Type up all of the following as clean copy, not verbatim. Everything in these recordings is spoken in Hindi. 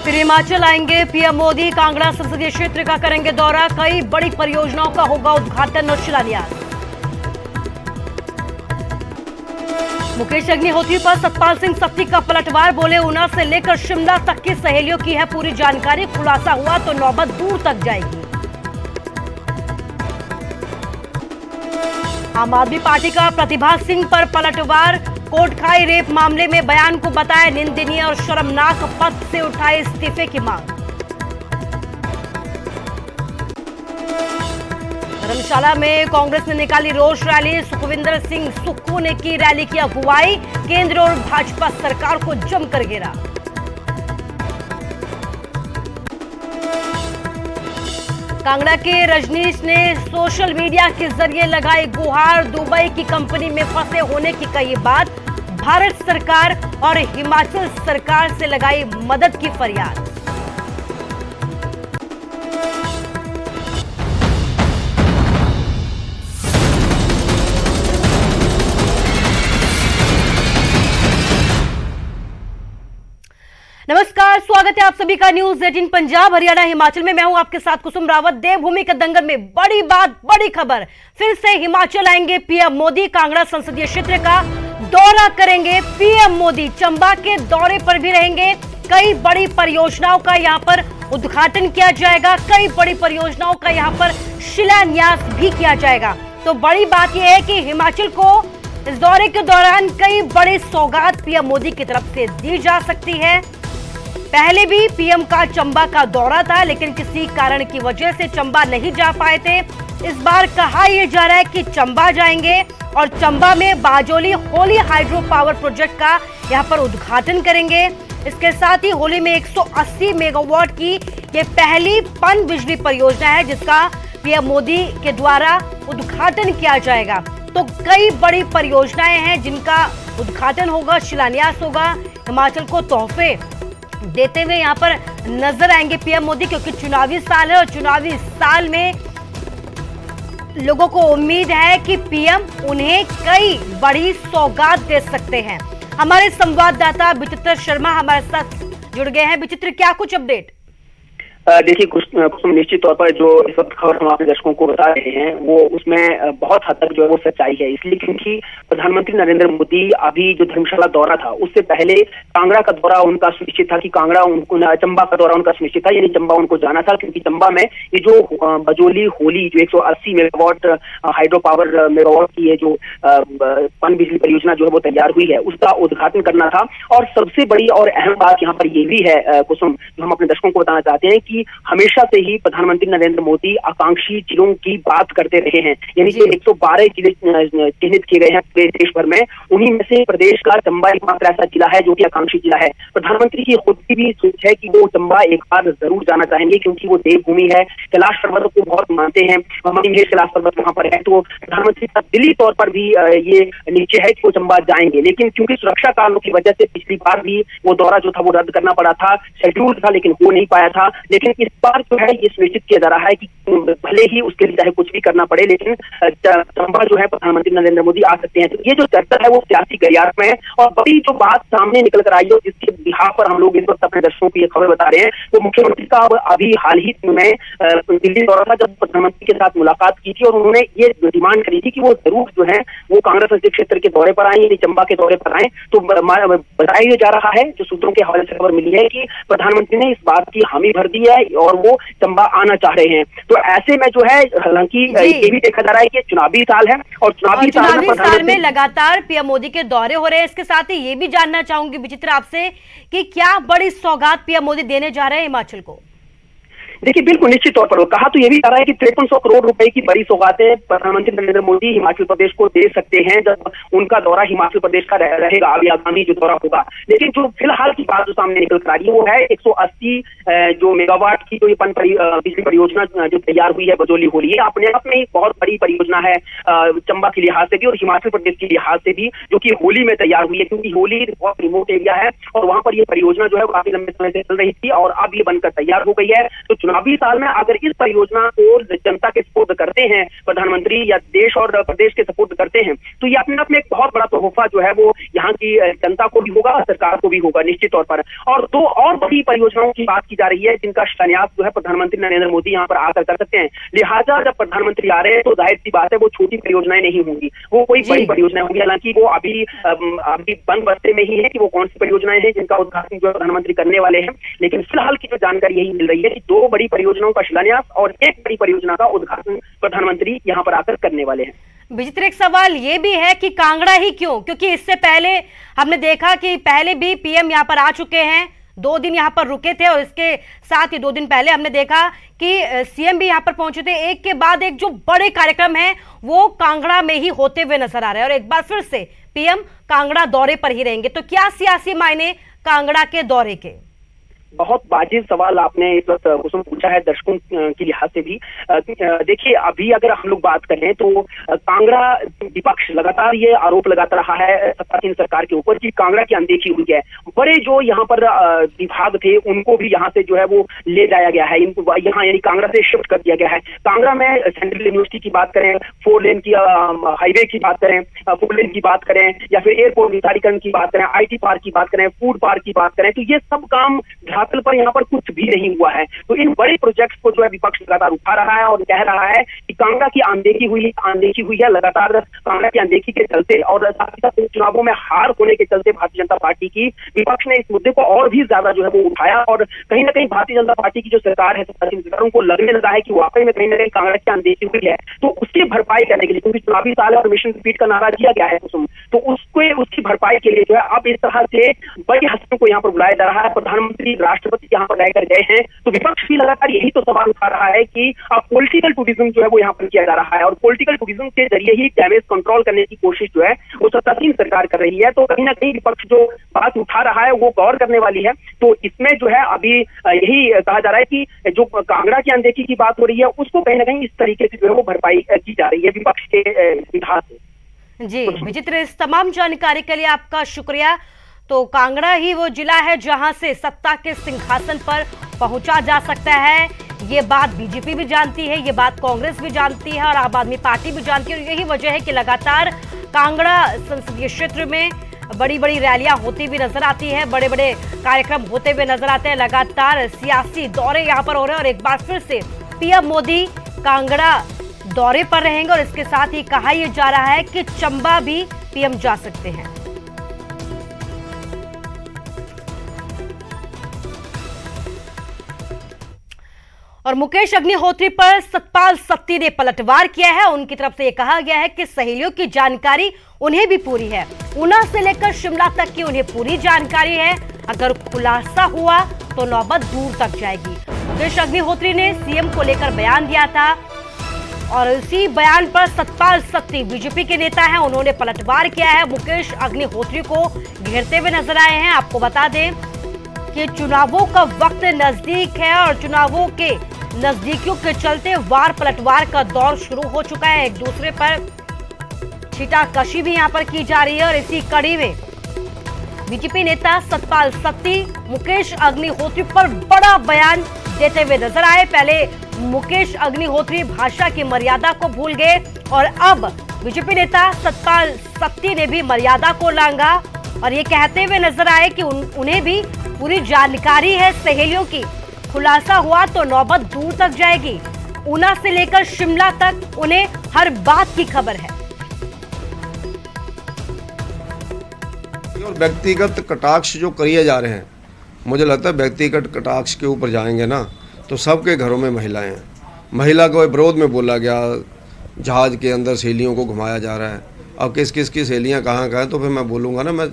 फिर हिमाचल आएंगे पीएम मोदी। कांगड़ा संसदीय क्षेत्र का करेंगे दौरा। कई बड़ी परियोजनाओं का होगा उद्घाटन और शिलान्यास। मुकेश अग्निहोत्री पर सतपाल सिंह सत्ती का पलटवार। बोले ऊना से लेकर शिमला तक की सहेलियों की है पूरी जानकारी। खुलासा हुआ तो नौबत दूर तक जाएगी। आम आदमी पार्टी का प्रतिभा सिंह पर पलटवार। कोटखाई रेप मामले में बयान को बताया निंदनीय और शर्मनाक। पद से उठाए इस्तीफे की मांग। धर्मशाला में कांग्रेस ने निकाली रोष रैली। सुखविंदर सिंह सुक्खू ने की रैली की अगुवाई। केंद्र और भाजपा सरकार को जमकर घेरा। कांगड़ा के रजनीश ने सोशल मीडिया के जरिए लगाई गुहार। दुबई की कंपनी में फंसे होने की कही बात। भारत सरकार और हिमाचल सरकार से लगाई मदद की फरियाद। नमस्कार, स्वागत है आप सभी का न्यूज 18 पंजाब हरियाणा हिमाचल में। मैं हूं आपके साथ कुसुम रावत। देवभूमि के दंगल में बड़ी बात, बड़ी खबर। फिर से हिमाचल आएंगे पीएम मोदी। कांगड़ा संसदीय क्षेत्र का दौरा करेंगे पीएम मोदी। चंबा के दौरे पर भी रहेंगे। कई बड़ी परियोजनाओं का यहां पर उद्घाटन किया जाएगा। कई बड़ी परियोजनाओं का यहां पर शिलान्यास भी किया जाएगा। तो बड़ी बात यह है कि हिमाचल को इस दौरे के दौरान कई बड़ी सौगात पीएम मोदी की तरफ से दी जा सकती है। पहले भी पीएम का चंबा का दौरा था, लेकिन किसी कारण की वजह से चंबा नहीं जा पाए थे। इस बार कहा यह जा रहा है कि चंबा जाएंगे और चंबा में बाजोली होली हाइड्रो पावर प्रोजेक्ट का यहां पर उद्घाटन करेंगे। इसके साथ ही होली में 180 मेगावाट की ये पहली पन बिजली परियोजना है जिसका पीएम मोदी के द्वारा उद्घाटन किया जाएगा। तो कई बड़ी परियोजनाएं हैं जिनका उद्घाटन होगा, शिलान्यास होगा। हिमाचल को तोहफे देते हुए यहां पर नजर आएंगे पीएम मोदी, क्योंकि चुनावी साल है और चुनावी साल में लोगों को उम्मीद है कि पीएम उन्हें कई बड़ी सौगात दे सकते हैं। हमारे संवाददाता विचित्र शर्मा हमारे साथ जुड़ गए हैं। विचित्र, क्या कुछ अपडेट? देखिए कुछ निश्चित तौर पर जो इस वक्त खबर हम अपने दर्शकों को बता रहे हैं वो उसमें बहुत हद तक जो है वो सच्चाई है। इसलिए क्योंकि प्रधानमंत्री नरेंद्र मोदी अभी जो धर्मशाला दौरा था उससे पहले कांगड़ा का दौरा उनका सुनिश्चित था कि कांगड़ा उनको, चंबा का दौरा उनका सुनिश्चित था, यानी चंबा उनको जाना था। क्योंकि चंबा में ये जो बजोली होली जो 180 मेगावाट हाइड्रो पावर मेगावाट की है जो पन बिजली परियोजना जो है वो तैयार हुई है उसका उद्घाटन करना था। और सबसे बड़ी और अहम बात यहाँ पर ये भी है कुसुम, जो हम अपने दर्शकों को बताना चाहते हैं कि हमेशा से ही प्रधानमंत्री नरेंद्र मोदी आकांक्षी जिलों की बात करते रहे हैं। यानी कि 112 जिले चिन्हित किए गए हैं पूरे देश भर में, उन्हीं में से प्रदेश का चंबा एकमात्र ऐसा जिला है जो कि आकांक्षी जिला है। प्रधानमंत्री की खुद की भी सोच है कि वो चंबा एक बार जरूर जाना चाहेंगे, क्योंकि वो देवभूमि है। कैलाश पर्वत को बहुत मानते हैं, मणिमहेश कैलाश पर्वत वहां पर है। तो प्रधानमंत्री का दिली तौर पर भी ये निश्चय है कि वो चंबा जाएंगे। लेकिन क्योंकि सुरक्षा कारणों की वजह से पिछली बार भी वो दौरा जो था वो रद्द करना पड़ा था, शेड्यूल था लेकिन हो नहीं पाया था। लेकिन इस बार जो है ये सुनिश्चित किया जा रहा है कि भले ही उसके लिए चाहे कुछ भी करना पड़े लेकिन चंबा जो है प्रधानमंत्री नरेंद्र मोदी आ सकते हैं। तो ये जो चर्चा है वो सियासी गलियार में है। और बड़ी जो बात सामने निकल कर आई है जिसके बिहाफ पर हम लोग इस वक्त अपने दर्शकों को ये खबर बता रहे हैं, वो मुख्यमंत्री का अभी हाल ही में दिल्ली दौरा था जब प्रधानमंत्री के साथ मुलाकात की थी और उन्होंने ये डिमांड करी थी कि वो जरूर जो है वो कांगड़ा संसदीय क्षेत्र के दौरे पर आए, यानी चंबा के दौरे पर आए। तो बताया जा रहा है, जो सूत्रों के हवाले से खबर मिली है कि प्रधानमंत्री ने इस बात की हामी भर दी है और वो चंबा आना चाह रहे हैं। तो ऐसे में जो है, हालांकि ये भी देखा जा रहा है कि चुनावी साल है और चुनावी साल में लगातार पीएम मोदी के दौरे हो रहे हैं। इसके साथ ही ये भी जानना चाहूंगी विचित्र आपसे कि क्या बड़ी सौगात पीएम मोदी देने जा रहे हैं हिमाचल को? देखिए बिल्कुल निश्चित तौर पर कहा तो ये भी जा रहा है कि 5300 करोड़ रुपए की बड़ी सौगातें प्रधानमंत्री नरेंद्र मोदी हिमाचल प्रदेश को दे सकते हैं जब उनका दौरा हिमाचल प्रदेश का रहेगा, अभी आगामी जो दौरा होगा। लेकिन जो फिलहाल की बात जो सामने निकल कर आ रही है वो है 180 जो मेगावाट की जो ये बिजली परियोजना जो तैयार हुई है बजोली होली, ये अपने आप में एक बहुत बड़ी परियोजना है चंबा के लिहाज से भी और हिमाचल प्रदेश के लिहाज से भी, जो कि होली में तैयार हुई है। क्योंकि होली बहुत रिमोट एरिया है और वहां पर ये परियोजना जो है काफी लंबे समय से चल रही थी और अब ये बनकर तैयार हो गई है। तो चुनावी साल में अगर इस परियोजना को जनता के सुपुर्द करते हैं प्रधानमंत्री या देश और प्रदेश के सुपुर्द करते हैं, तो ये अपने आप में एक बहुत बड़ा तोहफा जो है वो यहाँ की जनता को भी होगा, सरकार को भी होगा निश्चित तौर पर। और दो और बड़ी परियोजनाओं की बात की जा रही है जिनका शिलान्यास जो है प्रधानमंत्री नरेंद्र मोदी यहाँ पर आकर कर सकते हैं। लिहाजा जब प्रधानमंत्री आ रहे हैं तो जाहिर सी बात है वो छोटी परियोजनाएं नहीं होंगी, वो कोई बड़ी परियोजनाएं होंगी। हालांकि वो अभी बंद बस्ते में ही है कि वो कौन सी परियोजनाएं हैं जिनका उद्घाटन जो प्रधानमंत्री करने वाले हैं, लेकिन फिलहाल की जो जानकारी यही मिल रही है कि दो बड़ी परियोजनाओं का शिलान्यास और एक बड़ी परियोजना का उद्घाटन प्रधानमंत्री यहाँ पर आकर करने वाले हैं। विचित्र एक सवाल ये भी है कि कांगड़ा ही क्यों, क्योंकि इससे पहले हमने देखा कि पहले भी पीएम यहाँ पर आ चुके हैं, 2 दिन यहाँ पर रुके थे और इसके साथ ही 2 दिन पहले हमने देखा कि सीएम भी यहाँ पर पहुंचे थे। एक के बाद एक जो बड़े कार्यक्रम हैं वो कांगड़ा में ही होते हुए नजर आ रहे हैं और एक बार फिर से पीएम कांगड़ा दौरे पर ही रहेंगे। तो क्या सियासी मायने कांगड़ा के दौरे के? बहुत वाजिब सवाल आपने इस वक्त कुसुम पूछा है दर्शकों के लिहाज से भी। देखिए अभी अगर हम लोग बात करें तो कांगड़ा विपक्ष लगातार ये आरोप लगाता रहा है सत्तासीन सरकार के ऊपर कि कांगड़ा की अनदेखी हुई है। बड़े जो यहाँ पर विभाग थे उनको भी यहाँ से जो है वो ले जाया गया है, इनको यहाँ यानी कांगड़ा से शिफ्ट कर दिया गया है। कांगड़ा में सेंट्रल यूनिवर्सिटी की बात करें, 4 लेन की हाईवे की बात करें, 4 लेन की बात करें या फिर एयरपोर्ट विस्तारीकरण की बात करें, IT पार्क की बात करें, फूड पार्क की बात करें, तो ये सब काम धरातल पर यहाँ पर कुछ भी नहीं हुआ है। तो इन बड़े प्रोजेक्ट्स को जो है विपक्ष लगातार उठा रहा है और कह रहा है कि कांगड़ा की अनदेखी हुई है लगातार। कांगड़ा की अनदेखी के चलते और साथ ही साथ चुनावों में हार होने के चलते भारतीय जनता पार्टी की विपक्ष ने इस मुद्दे को और भी ज्यादा जो है वो उठाया और कहीं ना कहीं भारतीय जनता पार्टी की जो सरकार है, सत्तासीन सरकारों को लगने लगा है कि वाकई में कहीं ना कहीं कांगड़ा की अनदेखी हुई है। तो उसकी भरपाई करने के लिए, क्योंकि चुनावी साल और मिशन रिपीट का नारा दिया गया है तो उसकी भरपाई के लिए जो है अब इस तरह से बड़ी हस्तियों को यहाँ पर बुलाया जा रहा है। प्रधानमंत्री, राष्ट्रपति यहाँ पर रहकर गए हैं, तो विपक्ष भी लगातार यही तो सवाल उठा रहा है कि अब पॉलिटिकल टूरिज्म जो है वो यहाँ पर किया जा रहा है और पॉलिटिकल टूरिज्म के जरिए ही डैमेज कंट्रोल करने की कोशिश जो है वो सत्तासीन सरकार कर रही है। तो कहीं ना कहीं विपक्ष जो बात उठा रहा है वो गौर करने वाली है। तो इसमें जो है अभी यही कहा जा रहा है कि जो कांगड़ा की अनदेखी की बात हो रही है उसको कहीं ना कहीं इस तरीके से जो है वो भरपाई की जा रही है विपक्ष के लिहाज से। जी विचित्र, इस तमाम जानकारी के लिए आपका शुक्रिया। तो कांगड़ा ही वो जिला है जहां से सत्ता के सिंहासन पर पहुंचा जा सकता है, ये बात बीजेपी भी जानती है, ये बात कांग्रेस भी जानती है और आम आदमी पार्टी भी जानती है। और यही वजह है कि लगातार कांगड़ा संसदीय क्षेत्र में बड़ी बड़ी रैलियां होती हुई नजर आती है, बड़े बड़े कार्यक्रम होते हुए नजर आते हैं, लगातार सियासी दौरे यहाँ पर हो रहे हैं और एक बार फिर से पीएम मोदी कांगड़ा दौरे पर रहेंगे और इसके साथ ही कहा यह जा रहा है कि चंबा भी पीएम जा सकते हैं। और मुकेश अग्निहोत्री पर सतपाल सत्ती ने पलटवार किया है। उनकी तरफ से यह कहा गया है कि सहेलियों की जानकारी उन्हें भी पूरी है, ऊना से लेकर शिमला तक की उन्हें पूरी जानकारी है। अगर खुलासा हुआ तो नौबत दूर तक जाएगी। मुकेश अग्निहोत्री ने सीएम को लेकर बयान दिया था और इसी बयान पर सतपाल सत्ती बीजेपी के नेता हैं, उन्होंने पलटवार किया है, मुकेश अग्निहोत्री को घेरते हुए नजर आए हैं। आपको बता दें कि चुनावों का वक्त नजदीक है और चुनावों के नजदीकियों के चलते वार पलटवार का दौर शुरू हो चुका है। एक दूसरे पर छीटाकशी भी यहां पर की जा रही है और इसी कड़ी में बीजेपी नेता सतपाल सत्ती मुकेश अग्निहोत्री पर बड़ा बयान देते हुए नजर आए। पहले मुकेश अग्निहोत्री भाषा की मर्यादा को भूल गए और अब बीजेपी नेता सतपाल सत्ती ने भी मर्यादा को लांघा और ये कहते हुए नजर आए कि उन्हें भी पूरी जानकारी है सहेलियों की, खुलासा हुआ तो नौबत दूर तक जाएगी। ऊना से लेकर शिमला तक उन्हें हर बात की खबर है। और व्यक्तिगत कटाक्ष जो किए जा रहे हैं, मुझे लगता है व्यक्तिगत कटाक्ष के ऊपर जाएंगे ना तो सबके घरों में महिलाएं हैं। महिला को विरोध में बोला गया, जहाज के अंदर सहेलियों को घुमाया जा रहा है। अब किस किस की सहेलियाँ कहाँ कहाँ हैं तो फिर मैं बोलूँगा ना, मैं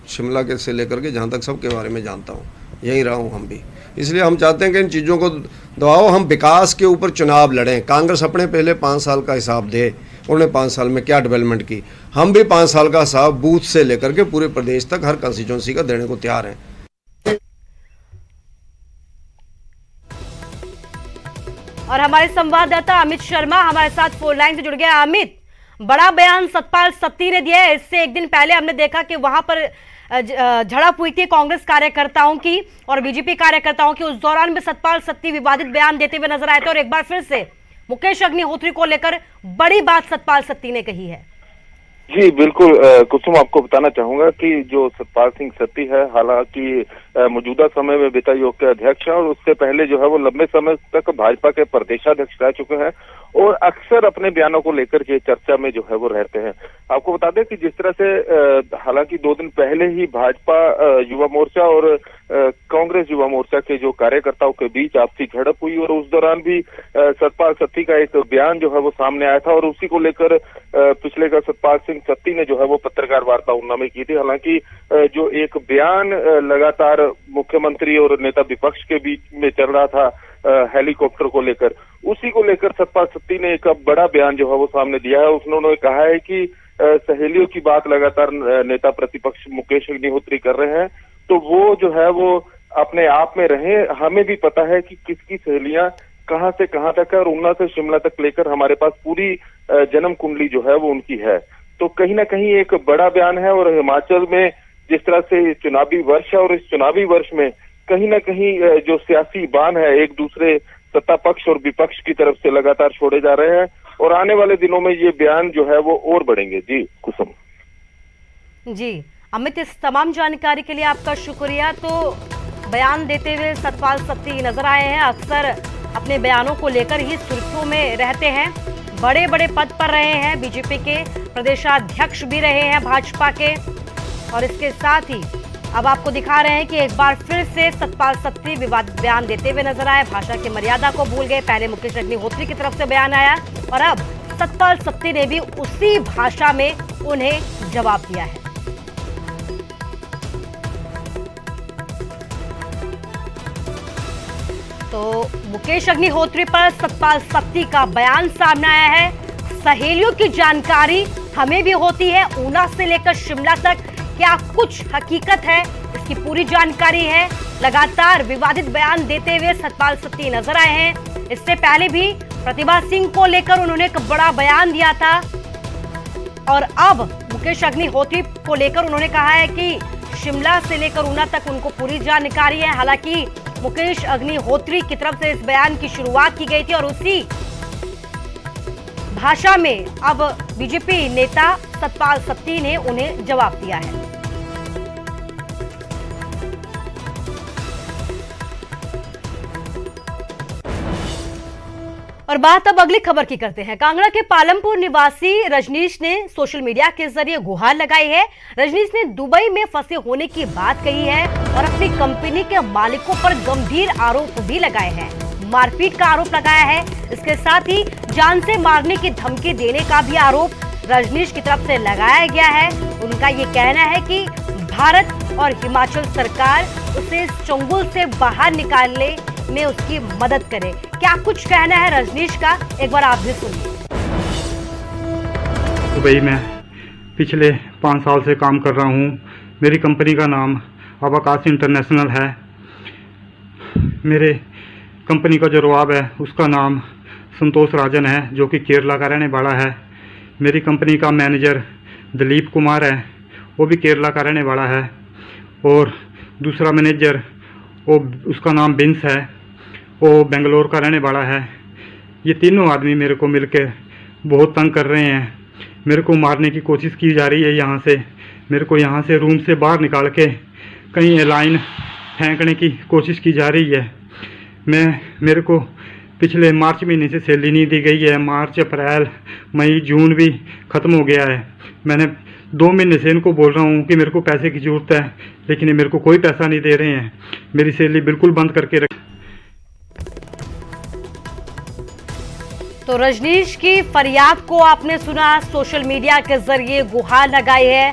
शिमला के से लेकर के जहाँ तक सबके बारे में जानता हूँ, यहीं रहा हूँ हम भी। इसलिए हम चाहते हैं कि इन चीज़ों को दबाओ, हम विकास के ऊपर चुनाव लड़ें। कांग्रेस अपने पहले 5 साल का हिसाब दे, उन्होंने 5 साल में क्या डेवलपमेंट की, हम भी 5 साल का हिसाब बूथ से लेकर के पूरे प्रदेश तक हर कंस्टिट्यूंसी का देने को तैयार हैं। और हमारे संवाददाता अमित शर्मा हमारे साथ फोन लाइन से जुड़ गया। अमित, बड़ा बयान सतपाल सत्ती ने दिया है। इससे एक दिन पहले हमने देखा कि वहां पर झड़प हुई थी कांग्रेस कार्यकर्ताओं की और बीजेपी कार्यकर्ताओं की। उस दौरान में सतपाल सत्ती विवादित बयान देते हुए नजर आए थे और एक बार फिर से मुकेश अग्निहोत्री को लेकर बड़ी बात सतपाल सत्ती ने कही है। जी बिल्कुल कुसुम, आपको बताना चाहूंगा कि जो सतपाल सिंह सत्ती है, हालांकि मौजूदा समय में वित्त आयोग के अध्यक्ष हैं और उससे पहले जो है वो लंबे समय तक भाजपा के प्रदेशाध्यक्ष रह चुके हैं और अक्सर अपने बयानों को लेकर के चर्चा में जो है वो रहते हैं। आपको बता दें कि जिस तरह से हालांकि 2 दिन पहले ही भाजपा युवा मोर्चा और कांग्रेस युवा मोर्चा के जो कार्यकर्ताओं के बीच आपसी झड़प हुई और उस दौरान भी सतपाल सत्ती का एक बयान जो है वो सामने आया था और उसी को लेकर पिछले का सतपाल सिंह सत्ती ने जो है वो पत्रकार वार्ता ऊना में की थी। हालांकि जो एक बयान लगातार मुख्यमंत्री और नेता विपक्ष के बीच में चल रहा था हेलीकॉप्टर को लेकर, उसी को लेकर सतपाल सत्ती ने एक बड़ा बयान जो है वो सामने दिया है। उन्होंने कहा है कि सहेलियों की बात लगातार नेता प्रतिपक्ष मुकेश अग्निहोत्री कर रहे हैं, तो वो जो है वो अपने आप में रहे। हमें भी पता है कि किसकी सहेलियां कहां से कहां तक है और ऊना से शिमला तक लेकर हमारे पास पूरी जन्म कुंडली जो है वो उनकी है। तो कहीं ना कहीं एक बड़ा बयान है और हिमाचल में जिस तरह से चुनावी वर्ष है और इस चुनावी वर्ष में कहीं ना कहीं जो सियासी बाण है एक दूसरे सत्ता पक्ष और विपक्ष की तरफ से लगातार छोड़े जा रहे हैं और आने वाले दिनों में ये बयान जो है वो और बढ़ेंगे। जी कुसुम। जी अमित, इस तमाम जानकारी के लिए आपका शुक्रिया। तो बयान देते हुए सतपाल सत्ती नजर आए हैं, अक्सर अपने बयानों को लेकर ही सुर्खियों में रहते हैं, बड़े बड़े पद पर रहे हैं, बीजेपी के प्रदेशाध्यक्ष भी रहे हैं भाजपा के। और इसके साथ ही अब आपको दिखा रहे हैं कि एक बार फिर से सतपाल सत्ती विवादित बयान देते हुए नजर आए, भाषा की मर्यादा को भूल गए। पहले मुकेश अग्निहोत्री की तरफ से बयान आया और अब सतपाल सत्ती ने भी उसी भाषा में उन्हें जवाब दिया है। तो मुकेश अग्निहोत्री पर सतपाल सत्ती का बयान सामने आया है। सहेलियों की जानकारी हमें भी होती है, ऊना से लेकर शिमला तक क्या कुछ हकीकत है इसकी पूरी जानकारी है। लगातार विवादित बयान देते हुए सतपाल सत्ती नजर आए हैं। इससे पहले भी प्रतिभा सिंह को लेकर उन्होंने एक बड़ा बयान दिया था और अब मुकेश अग्निहोत्री को लेकर उन्होंने कहा है कि शिमला से लेकर ऊना तक उनको पूरी जानकारी है। हालांकि मुकेश अग्निहोत्री की तरफ से इस बयान की शुरुआत की गई थी और उसी भाषा में अब बीजेपी नेता सतपाल सत्ती ने उन्हें जवाब दिया है। और बात अब अगली खबर की करते हैं। कांगड़ा के पालमपुर निवासी रजनीश ने सोशल मीडिया के जरिए गुहार लगाई है। रजनीश ने दुबई में फंसे होने की बात कही है और अपनी कंपनी के मालिकों पर गंभीर आरोप भी लगाए हैं। मारपीट का आरोप लगाया है, इसके साथ ही जान से मारने की धमकी देने का भी आरोप रजनीश की तरफ से लगाया गया है। उनका ये कहना है कि भारत और हिमाचल सरकार उसे इस चंगुल से बाहर निकालने में उसकी मदद करे। क्या कुछ कहना है रजनीश का, एक बार आप भी सुनिए। दुबई में पिछले 5 साल से काम कर रहा हूँ। मेरी कंपनी का नाम अबाकाश इंटरनेशनल है। मेरे कंपनी का जो रवाब है उसका नाम संतोष राजन है, जो कि केरला का रहने वाला है। मेरी कंपनी का मैनेजर दिलीप कुमार है, वो भी केरला का रहने वाला है। और दूसरा मैनेजर वो उसका नाम बिंस है, वो बेंगलोर का रहने वाला है। ये तीनों आदमी मेरे को मिलकर बहुत तंग कर रहे हैं। मेरे को मारने की कोशिश की जा रही है। यहाँ से मेरे को यहाँ से रूम से बाहर निकाल के कहीं एलाइन फेंकने की कोशिश की जा रही है। मेरे को पिछले मार्च महीने से सैलरी नहीं दी गई है। मार्च, अप्रैल, मई, जून भी ख़त्म हो गया है। मैंने 2 महीने से इनको बोल रहा हूँ कि मेरे को पैसे की ज़रूरत है, लेकिन ये मेरे को कोई पैसा नहीं दे रहे हैं। मेरी सैलरी बिल्कुल बंद करके रख। तो रजनीश की फरियाद को आपने सुना, सोशल मीडिया के जरिए गुहार लगाई है,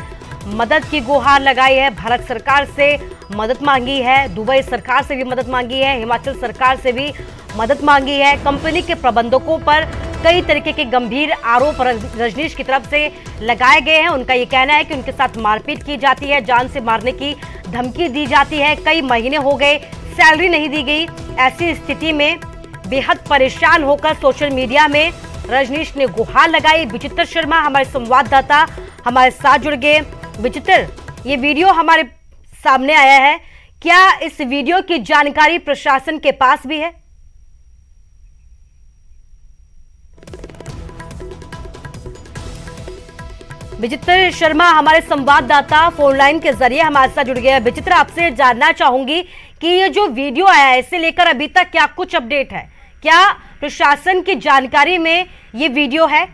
मदद की गुहार लगाई है। भारत सरकार से मदद मांगी है, दुबई सरकार से भी मदद मांगी है, हिमाचल सरकार से भी मदद मांगी है। कंपनी के प्रबंधकों पर कई तरीके के गंभीर आरोप रजनीश की तरफ से लगाए गए हैं। उनका ये कहना है कि उनके साथ मारपीट की जाती है, जान से मारने की धमकी दी जाती है। कई महीने हो गए, सैलरी नहीं दी गई। ऐसी स्थिति में बेहद परेशान होकर सोशल मीडिया में रजनीश ने गुहार लगाई। विचित्र शर्मा हमारे संवाददाता हमारे साथ जुड़ गए। विचित्र, ये वीडियो हमारे सामने आया है, क्या इस वीडियो की जानकारी प्रशासन के पास भी है? विचित्र शर्मा हमारे संवाददाता फोन लाइन के जरिए हमारे साथ जुड़ गए हैं। विचित्र, आपसे जानना चाहूंगी कि ये जो वीडियो आया है इसे लेकर अभी तक क्या कुछ अपडेट है? क्या प्रशासन की जानकारी में ये वीडियो है?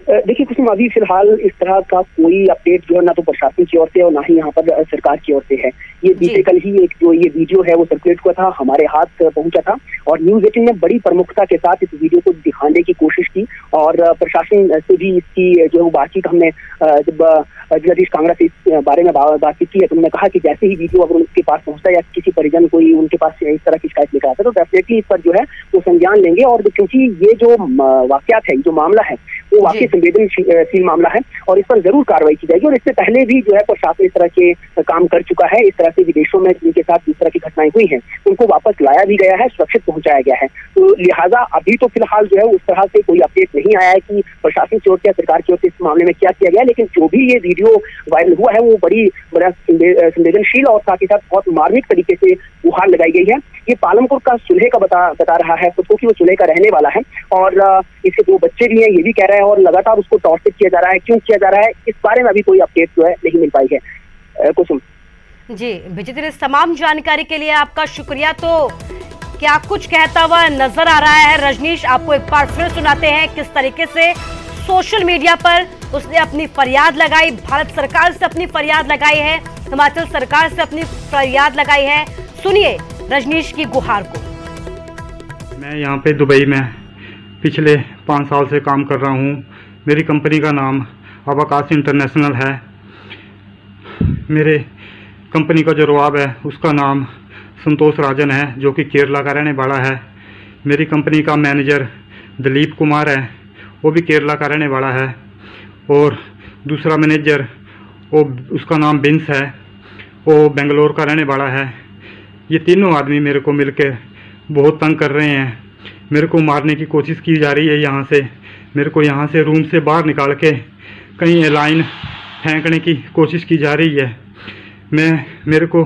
देखिए कुसुम, अभी फिलहाल इस तरह का कोई अपडेट जो है ना तो प्रशासन की ओर से और ना ही यहाँ पर सरकार की ओर से है। ये बीते कल ही एक जो ये वीडियो है वो सर्कुलेट हुआ था, हमारे हाथ पहुंचा था और न्यूज़ 18 ने बड़ी प्रमुखता के साथ इस वीडियो को दिखाने की कोशिश की और प्रशासन से भी इसकी जो बातचीत हमने जब जिलाधीश कांगड़ा से इस बारे में बातचीत की है तो उन्होंने कहा कि जैसे ही वीडियो अगर उनके पास पहुंचता या किसी परिजन कोई उनके पास इस तरह की शिकायत लेकर आता है तो डेफिनेटली इस पर जो है वो संज्ञान लेंगे और क्योंकि ये जो वाकयात है, जो मामला है वो वाकई संवेदनशील मामला है और इस पर जरूर कार्रवाई की जाएगी। और इससे पहले भी जो है प्रशासन इस तरह के काम कर चुका है। इस तरह से विदेशों में जिनके साथ जिस तरह की घटनाएं हुई हैं उनको वापस लाया भी गया है, सुरक्षित पहुंचाया गया है। तो लिहाजा अभी तो फिलहाल जो है उस तरह से कोई अपडेट नहीं आया है कि प्रशासन की ओर से या सरकार की ओर से इस मामले में क्या किया गया, लेकिन जो भी ये वीडियो वायरल हुआ है वो बड़ा संवेदनशील और साथ ही साथ बहुत मार्मिक तरीके से गुहार लगाई गई है। ये पालमपुर का सुलह का बता रहा है खुद को कि वो सुलह का रहने वाला है और इसके 2 बच्चे भी हैं, ये भी कह रहा है और लगातार उसको टॉर्चर किया जा रहा है। क्यों किया जा रहा है इस बारे में अभी कोई अपडेट जो है नहीं मिल पाई है। कुसुम जी, विचित्र, इस तमाम जानकारी के लिए आपका शुक्रिया। तो क्या कुछ कहता हुआ नजर आ रहा है रजनीश, आपको एक बार फिर सुनाते हैं किस तरीके से सोशल मीडिया पर उसने अपनी फरियाद लगाई, भारत सरकार से अपनी फरियाद लगाई है, हिमाचल सरकार से अपनी फरियाद लगाई है। सुनिए रजनीश की गुहार को। मैं यहाँ पे दुबई में पिछले 5 साल से काम कर रहा हूँ। मेरी कंपनी का नाम अबाकाश इंटरनेशनल है। मेरे कंपनी का जो रवाब है उसका नाम संतोष राजन है जो कि केरला का रहने वाला है। मेरी कंपनी का मैनेजर दिलीप कुमार है, वो भी केरला का रहने वाला है। और दूसरा मैनेजर वो उसका नाम बिंस है, वो बेंगलोर का रहने वाला है। ये तीनों आदमी मेरे को मिलकर बहुत तंग कर रहे हैं। मेरे को मारने की कोशिश की जा रही है। यहाँ से मेरे को यहाँ से रूम से बाहर निकाल के कहीं लाइन फेंकने की कोशिश की जा रही है। मेरे को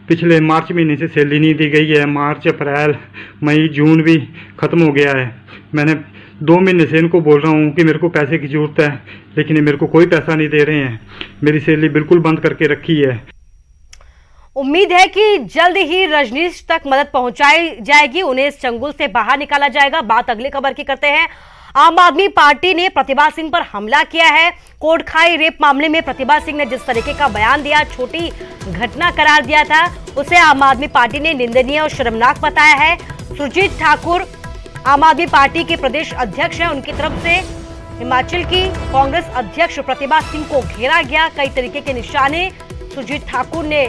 पिछले मार्च महीने से सैलरी नहीं दी गई है। मार्च, अप्रैल, मई, जून भी ख़त्म हो गया है। मैंने 2 महीने से इनको बोल रहा हूँ कि मेरे को पैसे की ज़रूरत है, लेकिन ये मेरे को कोई पैसा नहीं दे रहे हैं। मेरी सैलरी बिल्कुल बंद करके रखी है। उम्मीद है कि जल्द ही रजनीश तक मदद पहुंचाई जाएगी, उन्हें इस चंगुल से बाहर निकाला जाएगा। बात अगली खबर की करते हैं। आम आदमी पार्टी ने प्रतिभा सिंह पर हमला किया है। कोटखाई रेप मामले में प्रतिभा सिंह ने जिस तरीके का बयान दिया, छोटी घटना करार दिया था, उसे आम आदमी पार्टी ने निंदनीय और शर्मनाक बताया है। सुरजीत ठाकुर आम आदमी पार्टी के प्रदेश अध्यक्ष हैं, उनकी तरफ से हिमाचल की कांग्रेस अध्यक्ष प्रतिभा सिंह को घेरा गया। कई तरीके के निशाने सुरजीत ठाकुर ने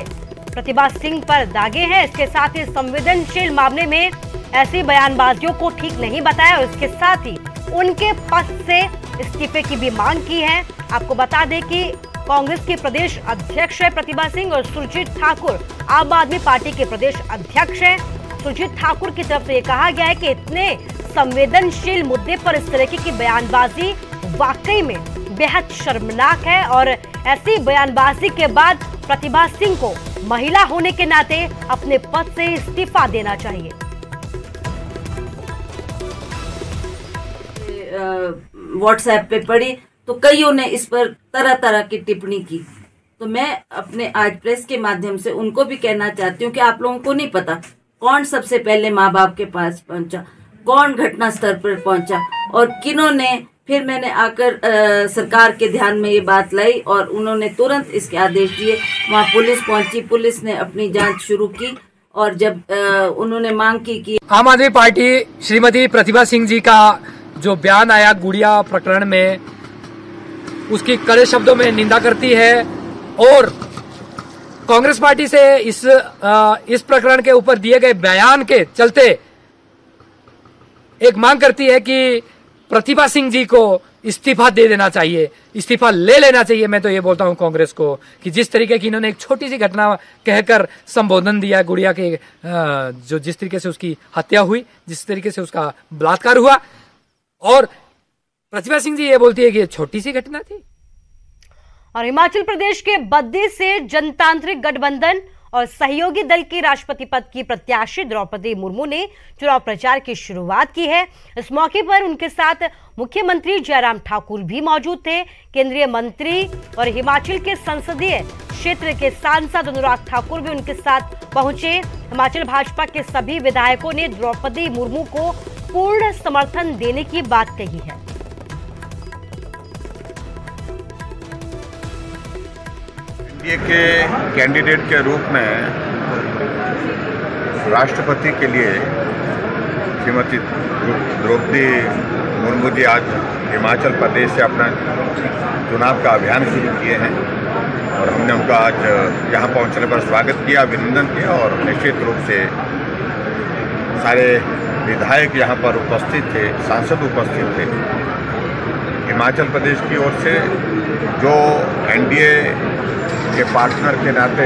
प्रतिभा सिंह पर दागे हैं। इसके साथ ही संवेदनशील मामले में ऐसी बयानबाजियों को ठीक नहीं बताया और इसके साथ ही उनके पद से इस्तीफे की भी मांग की है। आपको बता दें कि कांग्रेस के प्रदेश अध्यक्ष है प्रतिभा सिंह और सुरजीत ठाकुर आम आदमी पार्टी के प्रदेश अध्यक्ष हैं। सुरजीत ठाकुर की तरफ से ये कहा गया है कि इतने संवेदनशील मुद्दे पर इस तरह की बयानबाजी वाकई में बेहद शर्मनाक है और ऐसी बयानबाजी के बाद प्रतिभा सिंह को महिला होने के नाते अपने पद से इस्तीफा देना चाहिए। व्हाट्सएप पे पढ़ी तो कईयों ने इस पर तरह तरह की टिप्पणी की। तो मैं अपने आज प्रेस के माध्यम से उनको भी कहना चाहती हूँ कि आप लोगों को नहीं पता कौन सबसे पहले माँ बाप के पास पहुंचा, कौन घटना स्तर पर पहुंचा और किन्होंने। फिर मैंने आकर सरकार के ध्यान में ये बात लाई और उन्होंने तुरंत इसके आदेश दिए। वहाँ पुलिस पहुंची, पुलिस ने अपनी जांच शुरू की और जब उन्होंने मांग की कि आम आदमी पार्टी श्रीमती प्रतिभा सिंह जी का जो बयान आया गुड़िया प्रकरण में, उसकी कड़े शब्दों में निंदा करती है और कांग्रेस पार्टी से इस प्रकरण के ऊपर दिए गए बयान के चलते एक मांग करती है कि प्रतिभा सिंह जी को इस्तीफा दे देना चाहिए, इस्तीफा ले लेना चाहिए। मैं तो ये बोलता हूं कांग्रेस को कि जिस तरीके की इन्होंने एक छोटी सी घटना कहकर संबोधन दिया गुड़िया के, जो जिस तरीके से उसकी हत्या हुई, जिस तरीके से उसका बलात्कार हुआ, और प्रतिभा सिंह जी ये बोलती है कि ये छोटी सी घटना थी। और हिमाचल प्रदेश के बद्दी से जनतांत्रिक गठबंधन और सहयोगी दल की राष्ट्रपति पद की प्रत्याशी द्रौपदी मुर्मू ने चुनाव प्रचार की शुरुआत की है। इस मौके पर उनके साथ मुख्यमंत्री जयराम ठाकुर भी मौजूद थे। केंद्रीय मंत्री और हिमाचल के संसदीय क्षेत्र के सांसद अनुराग ठाकुर भी उनके साथ पहुंचे। हिमाचल भाजपा के सभी विधायकों ने द्रौपदी मुर्मू को पूर्ण समर्थन देने की बात कही है। एनडीए के कैंडिडेट के रूप में राष्ट्रपति के लिए श्रीमती द्रौपदी मुर्मू जी आज हिमाचल प्रदेश से अपना चुनाव का अभियान शुरू किए हैं और हमने उनका आज यहाँ पहुँचने पर स्वागत किया, अभिनंदन किया और निश्चित रूप से सारे विधायक यहाँ पर उपस्थित थे, सांसद उपस्थित थे। हिमाचल प्रदेश की ओर से जो एनडीए के पार्टनर के नाते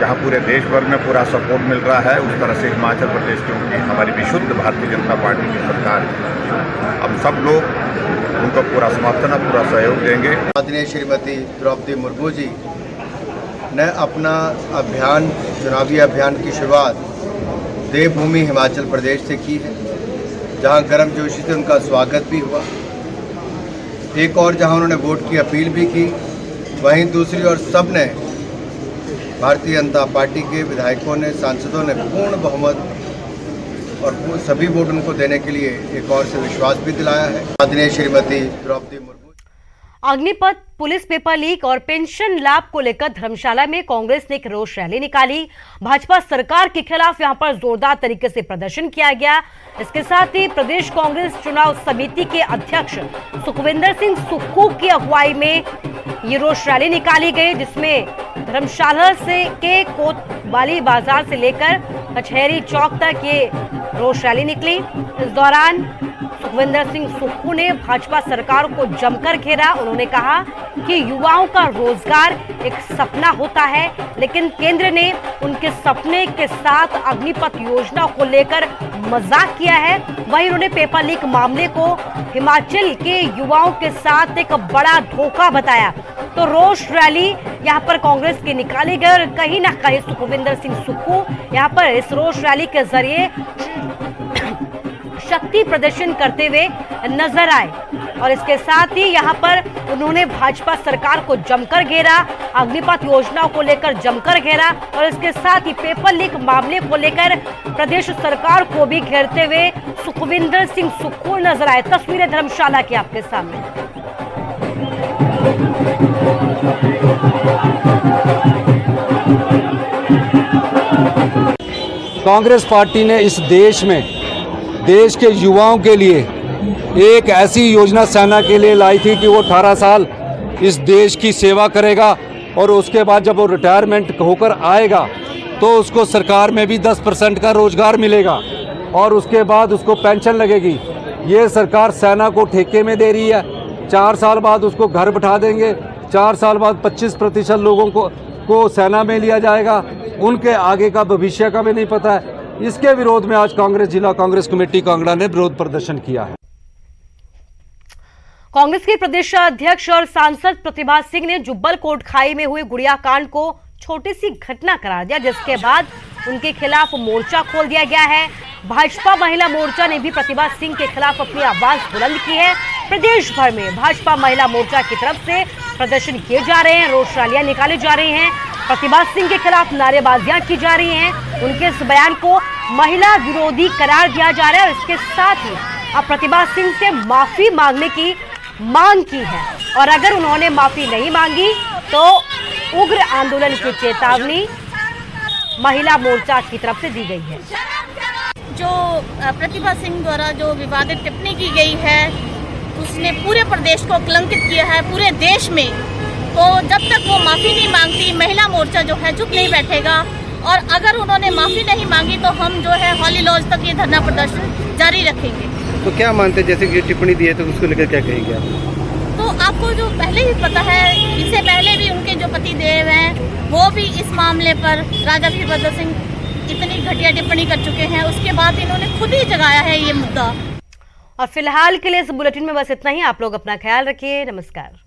जहाँ पूरे देश भर में पूरा सपोर्ट मिल रहा है, उस तरह से हिमाचल प्रदेश क्योंकि हमारी विशुद्ध भारतीय जनता पार्टी की सरकार है, हम सब लोग उनको पूरा समर्थन और पूरा सहयोग देंगे। आदरणीय श्रीमती द्रौपदी मुर्मू जी ने अपना अभियान, चुनावी अभियान की शुरुआत देवभूमि हिमाचल प्रदेश से की है, जहां गर्मजोशी से उनका स्वागत भी हुआ। एक और जहां उन्होंने वोट की अपील भी की, वहीं दूसरी ओर सब ने, भारतीय जनता पार्टी के विधायकों ने, सांसदों ने पूर्ण बहुमत और सभी वोट उनको देने के लिए एक और से विश्वास भी दिलाया है। आदरणीय Shrimati Draupadi Murmu. Agnipath, police paper leak और पेंशन लाभ को लेकर धर्मशाला में कांग्रेस ने एक रोष रैली निकाली। भाजपा सरकार के खिलाफ यहां पर जोरदार तरीके से प्रदर्शन किया गया। इसके साथ ही प्रदेश कांग्रेस चुनाव समिति के अध्यक्ष सुखविंदर सिंह सुक्खू की अगुवाई में ये रोष रैली निकाली गई, जिसमें धर्मशाला से के कोतवाली बाजार से लेकर कचहरी चौक तक ये रोष रैली निकली। इस दौरान सुखविंदर सिंह सुक्खू ने भाजपा सरकार को जमकर घेरा। उन्होंने कहा कि युवाओं का रोजगार एक सपना होता है, लेकिन केंद्र ने उनके सपने के साथ अग्निपथ योजना को लेकर मजाक किया है। वहीं उन्होंने पेपर लीक मामले को हिमाचल के युवाओं के साथ एक बड़ा धोखा बताया। तो रोष रैली यहाँ पर कांग्रेस की निकाली गई और कहीं ना कहीं सुखविंदर सिंह सुक्खू यहाँ पर इस रोष रैली के जरिए शक्ति प्रदर्शन करते हुए नजर आए। और इसके साथ ही यहाँ पर उन्होंने भाजपा सरकार को जमकर घेरा, अग्निपथ योजना को लेकर जमकर घेरा और इसके साथ ही पेपर लीक मामले को लेकर प्रदेश सरकार को भी घेरते हुए सुखविंदर सिंह सुक्खू नजर आए। तस्वीरें धर्मशाला की आपके सामने। कांग्रेस पार्टी ने इस देश में देश के युवाओं के लिए एक ऐसी योजना सेना के लिए लाई थी कि वो 18 साल इस देश की सेवा करेगा और उसके बाद जब वो रिटायरमेंट होकर आएगा तो उसको सरकार में भी 10% का रोजगार मिलेगा और उसके बाद उसको पेंशन लगेगी। ये सरकार सेना को ठेके में दे रही है। 4 साल बाद उसको घर बैठा देंगे, 4 साल बाद 25% लोगों को सेना में लिया जाएगा। उनके आगे का भविष्य का भी नहीं पता है। इसके विरोध में आज कांग्रेस जिला कांग्रेस कमेटी कांगड़ा ने विरोध प्रदर्शन किया है। कांग्रेस के प्रदेश अध्यक्ष और सांसद प्रतिभा सिंह ने जुब्बल कोटखाई में हुए गुड़िया कांड को छोटी सी घटना करार दिया, जिसके बाद उनके खिलाफ मोर्चा खोल दिया गया है। भाजपा महिला मोर्चा ने भी प्रतिभा सिंह के खिलाफ अपनी आवाज बुलंद की है। प्रदेश भर में भाजपा महिला मोर्चा की तरफ से प्रदर्शन किए जा रहे हैं, रोष रैलियां निकाली जा रही हैं, प्रतिभा सिंह के खिलाफ नारेबाजियां की जा रही हैं। उनके इस बयान को महिला विरोधी करार दिया जा रहा है और इसके साथ ही अब प्रतिभा सिंह से माफी मांगने की मांग की है और अगर उन्होंने माफी नहीं मांगी तो उग्र आंदोलन की चेतावनी महिला मोर्चा की तरफ से दी गई है। जो प्रतिभा सिंह द्वारा जो विवादित टिप्पणी की गई है उसने पूरे प्रदेश को कलंकित किया है, पूरे देश में। तो जब तक वो माफी नहीं मांगती महिला मोर्चा जो है चुप नहीं बैठेगा और अगर उन्होंने माफी नहीं मांगी तो हम जो है हॉली लॉज तक ये धरना प्रदर्शन जारी रखेंगे। तो क्या मानते हैं, जैसे कि टिप्पणी दी है तो उसको लेकर क्या कहेंगे आप? तो आपको जो पहले ही पता है, इससे पहले भी उनके जो पति देव हैं वो भी इस मामले पर राजा वीरभद्र सिंह इतनी घटिया टिप्पणी कर चुके हैं, उसके बाद इन्होंने खुद ही जगाया है ये मुद्दा। और फिलहाल के लिए इस बुलेटिन में बस इतना ही। आप लोग अपना ख्याल रखिए। नमस्कार।